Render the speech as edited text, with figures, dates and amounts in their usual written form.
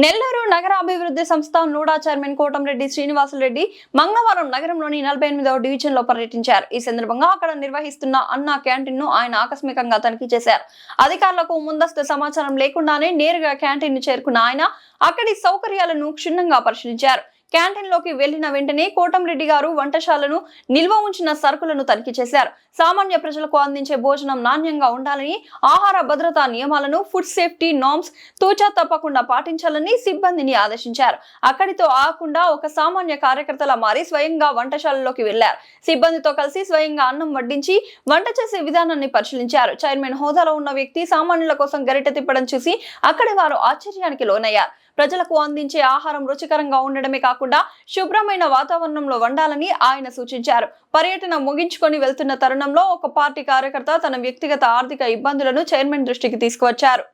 నెల్లూరు నగర అభివృద్ధి సంస్థ నూడా చైర్మన్ కోటంరెడ్డి శ్రీనివాసులరెడ్డి మంగళవారం నగరంలోని 48వ డివిజన్ లో పర్యటించారు. ఈ సందర్భంగా అక్కడ నిర్వహిస్తున్న అన్నా క్యాంటీన్ ను ఆయన ఆకస్మికంగా తనిఖీ చేశారు. అధికారులకు ముందస్తు సమాచారం లేకుండానే నేరుగా క్యాంటీన్ ను చేరుకున్న ఆయన అక్కడి సౌకర్యాలను క్షుణ్ణంగా పరిశీలించారు. క్యాంటీన్ లోకి వెళ్లిన వెంటనే కోటంరెడ్డి గారు వంటశాలను నిల్వ ఉంచిన సరుకులను తనిఖీ చేశారు. సామాన్య ప్రజలకు అందించే భోజనం నాణ్యంగా ఉండాలని, ఆహార భద్రతా నియమాలను, ఫుడ్ సేఫ్టీ నార్మ్స్ తూచా తప్పకుండా పాటించాలని సిబ్బందిని ఆదేశించారు. అక్కడితో ఆగకుండా ఒక సామాన్య కార్యకర్తలా మారి స్వయంగా వంటశాలలోకి వెళ్లారు. సిబ్బందితో కలిసి స్వయంగా అన్నం వడ్డించి వంట చేసే విధానాన్ని పరిశీలించారు. చైర్మన్ హోదాలో ఉన్న వ్యక్తి సామాన్యుల కోసం గరిటె తిప్పడం చూసి అక్కడి వారు ఆశ్చర్యానికి లోనయ్యారు. ప్రజలకు అందించే ఆహారం రుచికరంగా ఉండడమే కాకుండా శుభ్రమైన వాతావరణంలో వండాలని ఆయన సూచించారు. పర్యటన ముగించుకొని వెళ్తున్న తరుణంలో ఒక పార్టీ కార్యకర్త తన వ్యక్తిగత ఆర్థిక ఇబ్బందులను చైర్మన్ దృష్టికి తీసుకువచ్చారు.